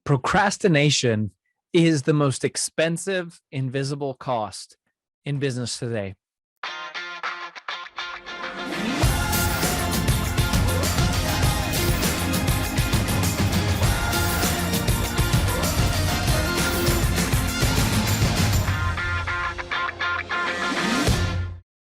Procrastination is the most expensive invisible cost in business today.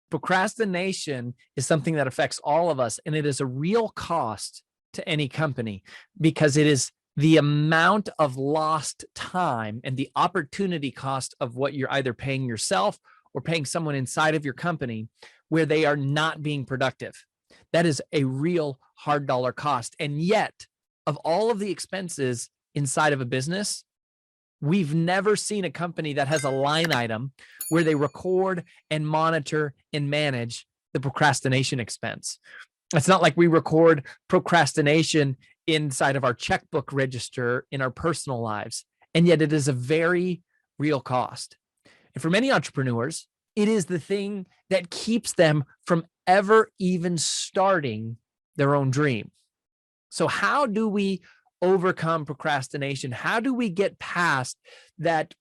Procrastination is something that affects all of us, and it is a real cost to any company because it is the amount of lost time and the opportunity cost of what you're either paying yourself or paying someone inside of your company where they are not being productive. That is a real hard dollar cost. And yet, of all of the expenses inside of a business, we've never seen a company that has a line item where they record and monitor and manage the procrastination expense. It's not like we record procrastination inside of our checkbook register in our personal lives. And yet it is a very real cost. And for many entrepreneurs, it is the thing that keeps them from ever even starting their own dream. So how do we overcome procrastination? How do we get past that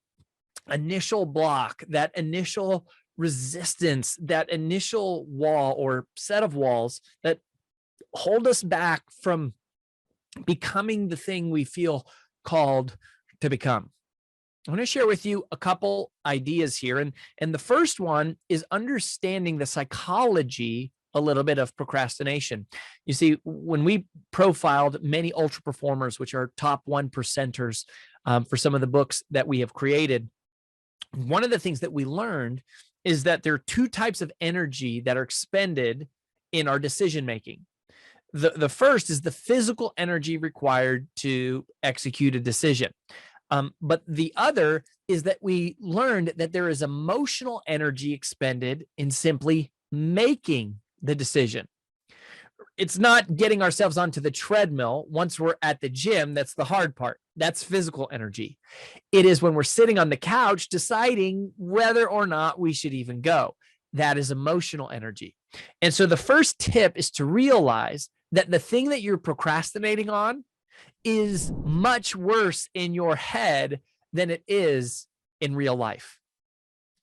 initial block, that initial resistance, that initial wall or set of walls that hold us back from becoming the thing we feel called to become? I want to share with you a couple ideas here. And the first one is understanding the psychology a little bit of procrastination. You see, when we profiled many ultra performers, which are top 1%ers for some of the books that we have created, one of the things that we learned is that there are two types of energy that are expended in our decision making. The first is the physical energy required to execute a decision. But the other is that we learned that there is emotional energy expended in simply making the decision. It's not getting ourselves onto the treadmill once we're at the gym. That's the hard part. That's physical energy. It is when we're sitting on the couch deciding whether or not we should even go. That is emotional energy. And so the first tip is to realize that the thing that you're procrastinating on is much worse in your head than it is in real life.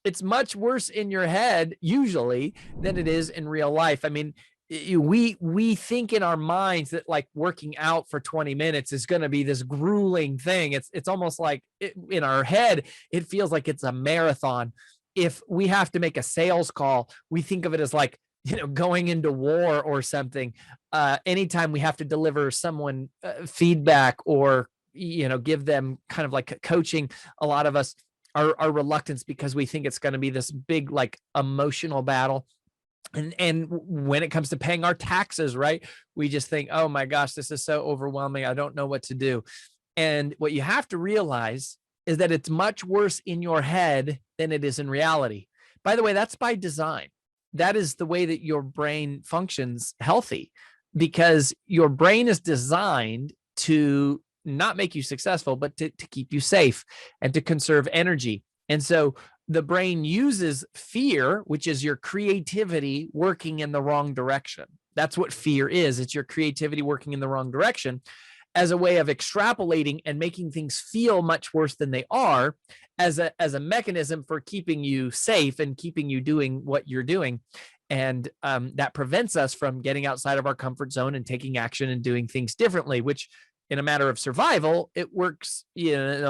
It's much worse in your head usually than it is in real life. I mean, we think in our minds that like working out for 20 minutes is going to be this grueling thing. It's almost like in our head, it feels like it's a marathon. If we have to make a sales call, we think of it as like, going into war or something. Anytime we have to deliver someone feedback or, give them kind of like coaching, a lot of us are reluctant because we think it's going to be this big, like emotional battle. And when it comes to paying our taxes, right, we just think, oh my gosh, this is so overwhelming. I don't know what to do. And what you have to realize is that it's much worse in your head than it is in reality. By the way, that's by design. That is the way that your brain functions healthy, because your brain is designed to not make you successful, but to keep you safe and to conserve energy. And so the brain uses fear, which is your creativity working in the wrong direction. That's what fear is. It's your creativity working in the wrong direction, as a way of extrapolating and making things feel much worse than they are, as a mechanism for keeping you safe and keeping you doing what you're doing. And that prevents us from getting outside of our comfort zone and taking action and doing things differently, which in a matter of survival, it works,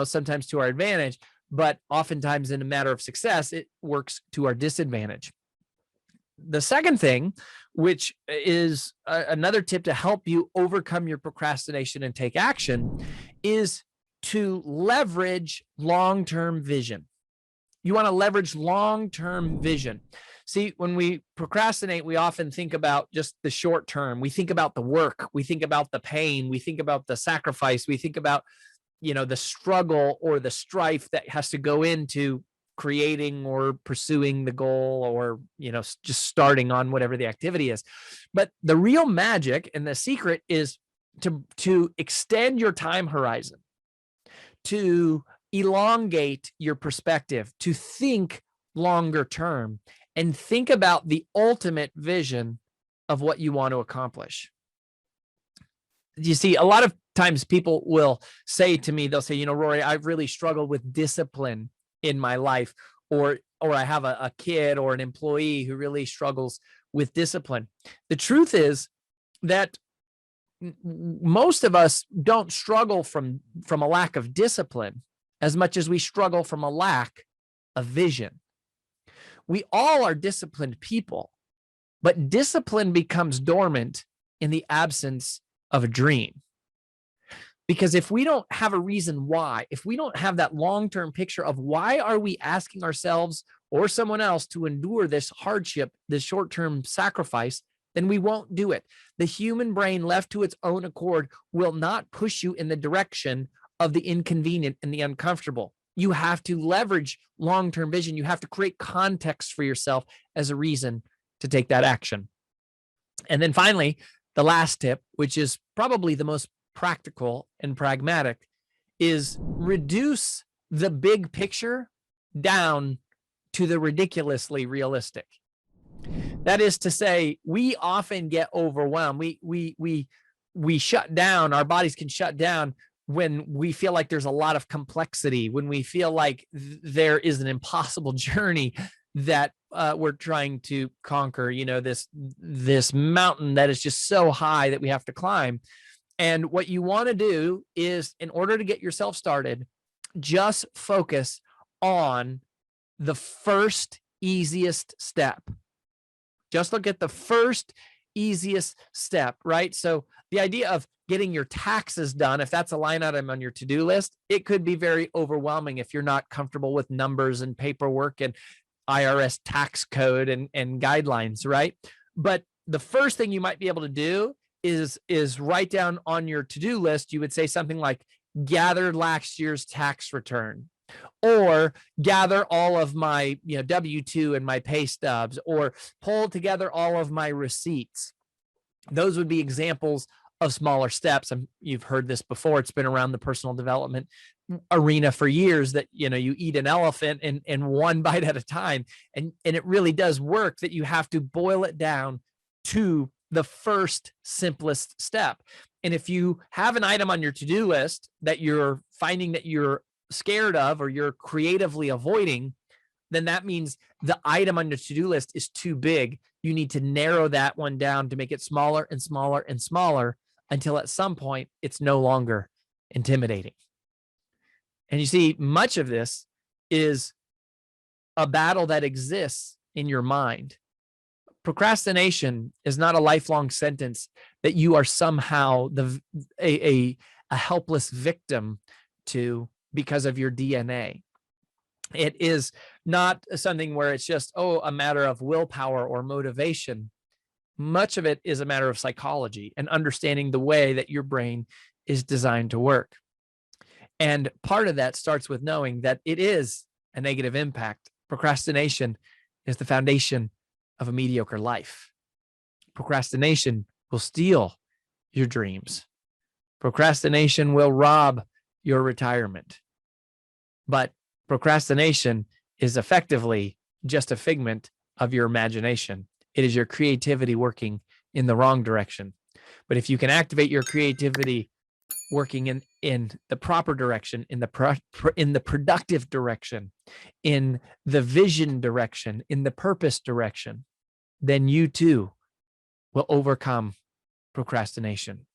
sometimes to our advantage, but oftentimes in a matter of success, it works to our disadvantage. The second thing, which is another tip to help you overcome your procrastination and take action, is to leverage long-term vision. You want to leverage long-term vision. See, when we procrastinate, we often think about just the short term. We think about the work. We think about the pain. We think about the sacrifice. We think about, the struggle or the strife that has to go into creating or pursuing the goal, or, just starting on whatever the activity is. But the real magic and the secret is to extend your time horizon, to elongate your perspective, to think longer term, and think about the ultimate vision of what you want to accomplish. You see, a lot of times people will say to me, they'll say, Rory, I've really struggled with discipline in my life, or I have a kid or an employee who really struggles with discipline. The truth is that most of us don't struggle from a lack of discipline as much as we struggle from a lack of vision. We all are disciplined people, but discipline becomes dormant in the absence of a dream. Because if we don't have a reason why, if we don't have that long-term picture of why are we asking ourselves or someone else to endure this hardship, this short-term sacrifice, then we won't do it. The human brain left to its own accord will not push you in the direction of the inconvenient and the uncomfortable. You have to leverage long-term vision. You have to create context for yourself as a reason to take that action. And then finally, the last tip, which is probably the most practical and pragmatic, is reduce the big picture down to the ridiculously realistic. That is to say, we often get overwhelmed. We shut down. Our bodies can shut down when we feel like there's a lot of complexity, when we feel like there is an impossible journey that we're trying to conquer, this mountain that is just so high that we have to climb. And what you want to do is, in order to get yourself started, just focus on the first easiest step. Just look at the first easiest step, right? So the idea of getting your taxes done, if that's a line item on your to-do list, it could be very overwhelming if you're not comfortable with numbers and paperwork and IRS tax code and guidelines, right? But the first thing you might be able to do is write down on your to-do list, you would say something like, gather last year's tax return, or gather all of my W-2 and my pay stubs, or pull together all of my receipts. Those would be examples of smaller steps. You've heard this before. It's been around the personal development arena for years that, you eat an elephant in one bite at a time. And it really does work, that you have to boil it down to the first simplest step. And if you have an item on your to-do list that you're finding that you're scared of or you're creatively avoiding, then that means the item on your to-do list is too big. You need to narrow that one down to make it smaller and smaller and smaller until at some point it's no longer intimidating. And you see, much of this is a battle that exists in your mind. Procrastination is not a lifelong sentence that you are somehow a helpless victim to because of your DNA. It is not something where it's just, a matter of willpower or motivation. Much of it is a matter of psychology and understanding the way that your brain is designed to work. And part of that starts with knowing that it is a negative impact. Procrastination is the foundation of a mediocre life. Procrastination will steal your dreams. Procrastination will rob your retirement. But procrastination is effectively just a figment of your imagination. It is your creativity working in the wrong direction. But if you can activate your creativity working in the proper direction, in the productive direction, in the vision direction, in the purpose direction, then you too will overcome procrastination.